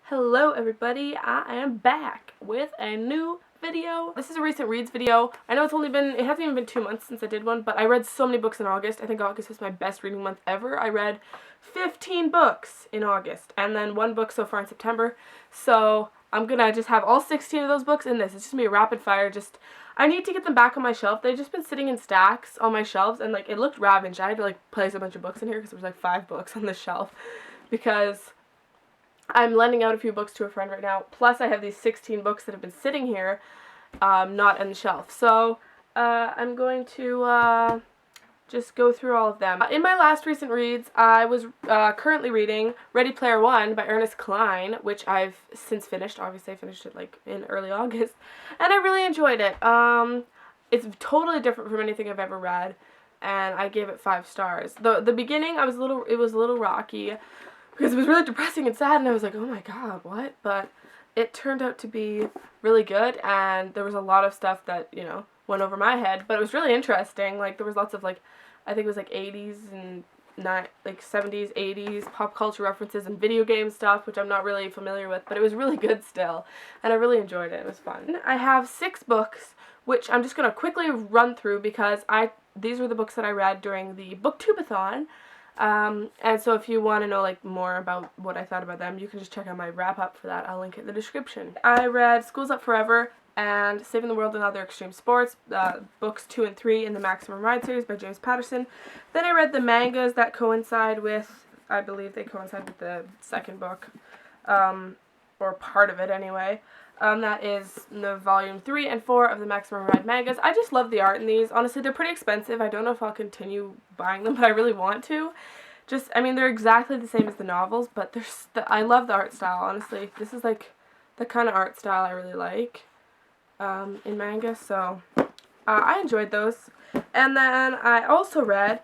Hello everybody, I am back with a new video. This is a recent reads video. I know it hasn't even been 2 months since I did one, but I read so many books in August. I think August was my best reading month ever. I read 15 books in August, and then 1 book so far in September. So I'm gonna just have all 16 of those books in this. It's just gonna be a rapid fire. I need to get them back on my shelf. They've just been sitting in stacks on my shelves, and it looked ravaged. I had to place a bunch of books in here because there was 5 books on this shelf because I'm lending out a few books to a friend right now, plus I have these 16 books that have been sitting here, not on the shelf. So, I'm going to, just go through all of them. In my last recent reads, I was, currently reading Ready Player One by Ernest Cline, which I've since finished. Obviously, I finished it, in early August, and I really enjoyed it. It's totally different from anything I've ever read, and I gave it 5 stars. The beginning, it was a little rocky, because it was really depressing and sad, and I was like, oh my god, what? But it turned out to be really good, and there was a lot of stuff that, went over my head, but it was really interesting. There was lots of, I think it was 80s and 70s, 80s pop culture references and video game stuff, which I'm not really familiar with, but it was really good still, and I really enjoyed it. It was fun. I have 6 books, which I'm just going to quickly run through because these were the books that I read during the Booktubeathon. And so if you want to know more about what I thought about them, you can just check out my wrap-up for that. I'll link it in the description. I read School's Up Forever and Saving the World and Other Extreme Sports, books 2 and 3 in the Maximum Ride series by James Patterson. Then I read the mangas that coincide with, I believe they coincide with the second book, or part of it anyway. That is the volume 3 and 4 of the Maximum Ride mangas. I just love the art in these. Honestly, they're pretty expensive. I don't know if I'll continue buying them, but I really want to. They're exactly the same as the novels, but I love the art style, honestly. This is the kind of art style I really like in manga, so I enjoyed those. And then I also read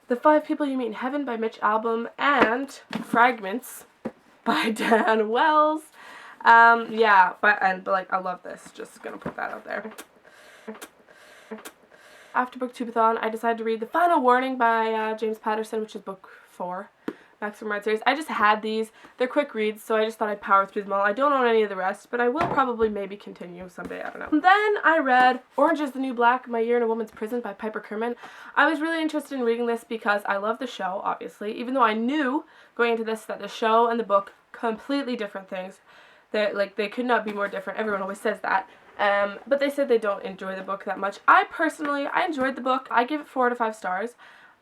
The 5 People You Meet in Heaven by Mitch Albom and Fragments by Dan Wells. I love this. Just gonna put that out there. After Booktubeathon, I decided to read The Final Warning by James Patterson, which is book 4, Maximum Ride series. I just had these. They're quick reads, so I just thought I'd power through them all. I don't own any of the rest, but I will probably maybe continue someday. I don't know. And then I read Orange is the New Black, My Year in a Woman's Prison by Piper Kerman. I was really interested in reading this because I love the show, obviously, even though I knew going into this that the show and the book, completely different things. They could not be more different. Everyone always says that. But they said they don't enjoy the book that much. I enjoyed the book. I give it 4 out of 5 stars.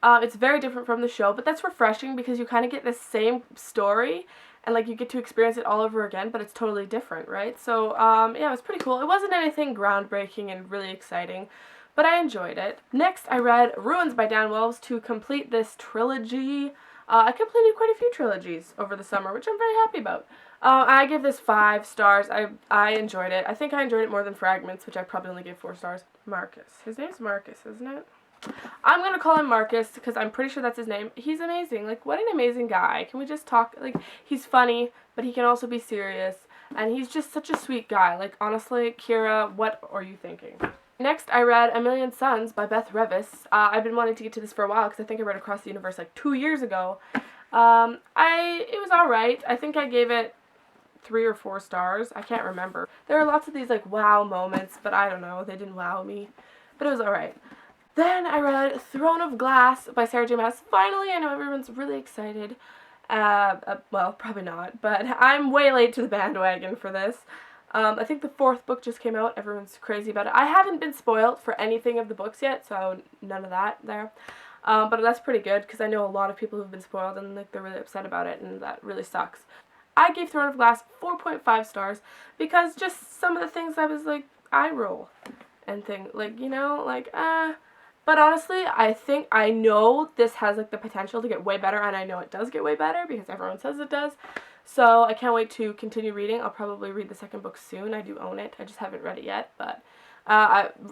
It's very different from the show, but that's refreshing because you kind of get the same story and you get to experience it all over again, but it's totally different, right? So, yeah, it was pretty cool. It wasn't anything groundbreaking and really exciting, but I enjoyed it. Next, I read Ruins by Dan Wells to complete this trilogy. I completed quite a few trilogies over the summer, which I'm very happy about. I give this 5 stars. I enjoyed it. I think I enjoyed it more than Fragments, which I probably only gave 4 stars. Marcus. His name's Marcus, isn't it? I'm gonna call him Marcus because I'm pretty sure that's his name. He's amazing. What an amazing guy. Can we just talk? He's funny, but he can also be serious. And he's just such a sweet guy. Honestly, Kira, what are you thinking? Next, I read A Million Suns by Beth Revis. I've been wanting to get to this for a while because I think I read Across the Universe 2 years ago. It was alright. I think I gave it 3 or 4 stars. I can't remember. There are lots of these wow moments, but I don't know. They didn't wow me. But it was alright. Then I read Throne of Glass by Sarah J. Maas. Finally, I know everyone's really excited. Well, probably not, but I'm way late to the bandwagon for this. I think the 4th book just came out. Everyone's crazy about it. I haven't been spoiled for anything of the books yet, so none of that there. But that's pretty good because I know a lot of people who've been spoiled and they're really upset about it, and that really sucks. I gave Throne of Glass 4.5 stars because just some of the things I was eye roll and thing, But honestly, I know this has the potential to get way better, and I know it does get way better because everyone says it does. So I can't wait to continue reading. I'll probably read the 2nd book soon. I do own it. I just haven't read it yet, but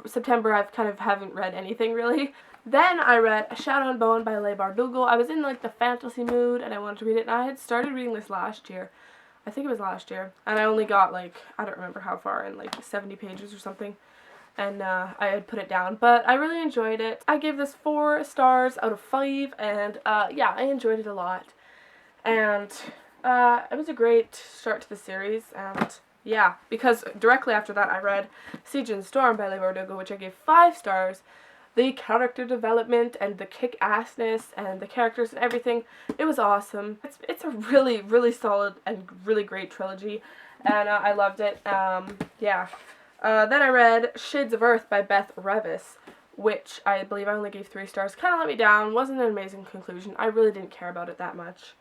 September I've haven't read anything really. Then I read A Shadow and Bone by Leigh Bardugo. I was in the fantasy mood and I wanted to read it, and I had started reading this last year. I think it was last year, and I only got I don't remember how far, in 70 pages or something. And I had put it down, but I really enjoyed it. I gave this 4 stars out of 5, and yeah, I enjoyed it a lot. And It was a great start to the series, and yeah, because directly after that I read Siege and Storm by Leigh Bardugo, which I gave 5 stars. The character development and the kick-assness and the characters and everything, it was awesome. It's a really, really solid and really great trilogy, and I loved it. Yeah. Then I read Shades of Earth by Beth Revis, which I believe I only gave 3 stars. Kind of let me down. Wasn't an amazing conclusion. I really didn't care about it that much.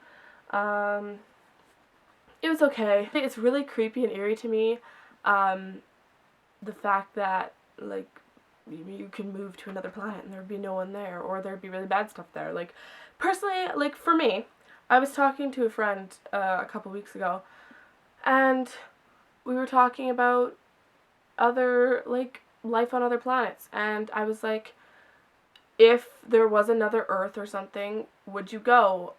It was okay. It's really creepy and eerie to me. The fact that, like, you can move to another planet and there'd be no one there, or there'd be really bad stuff there. Like, personally, like, for me, I was talking to a friend a couple weeks ago, and we were talking about other, like, life on other planets, and I was like, if there was another Earth or something, would you go?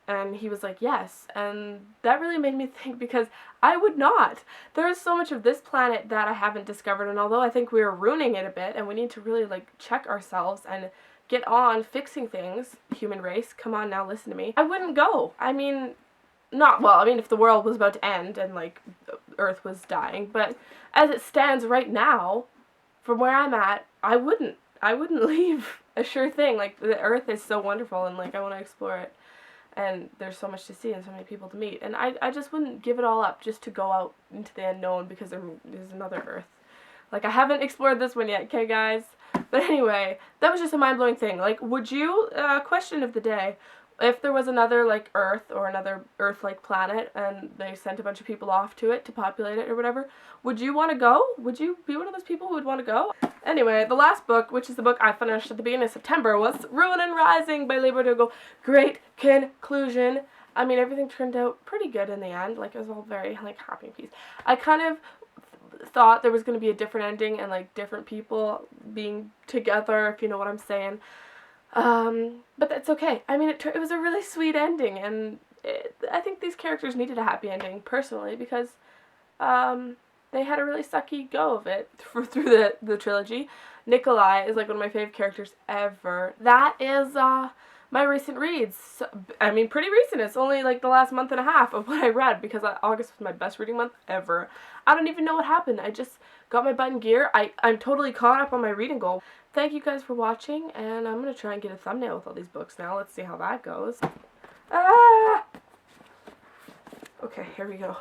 And he was like, yes. And that really made me think, because I would not. There is so much of this planet that I haven't discovered, and although I think we're ruining it a bit, and we need to really, like, check ourselves and get on fixing things, human race, come on now, listen to me, I wouldn't go. I mean, if the world was about to end and, like, Earth was dying, but as it stands right now, from where I'm at, I wouldn't leave. A sure thing. Like, the Earth is so wonderful, and, like, I want to explore it. And there's so much to see and so many people to meet. And I just wouldn't give it all up just to go out into the unknown because there's another Earth. Like, I haven't explored this one yet, okay, guys? But anyway, that was just a mind-blowing thing. Like, would you, question of the day, if there was another, like, Earth or another Earth-like planet and they sent a bunch of people off to it to populate it or whatever, would you want to go? Would you be one of those people who would want to go? Anyway, the last book, which is the book I finished at the beginning of September, was Ruin and Rising by Leigh Bardugo. Great conclusion. I mean, everything turned out pretty good in the end. Like, it was all very, like, happy and peace. I kind of thought there was going to be a different ending and, like, different people being together, if you know what I'm saying. But that's okay. I mean, it was a really sweet ending, and I think these characters needed a happy ending, personally, because, they had a really sucky go of it through the trilogy. Nikolai is, like, one of my favorite characters ever. That is, my recent reads. So, I mean, pretty recent. It's only, like, the last month and a half of what I read, because August was my best reading month ever. I don't even know what happened. I just got my butt in gear. I'm totally caught up on my reading goal. Thank you guys for watching, and I'm going to try and get a thumbnail with all these books now. Let's see how that goes. Ah! Okay, here we go.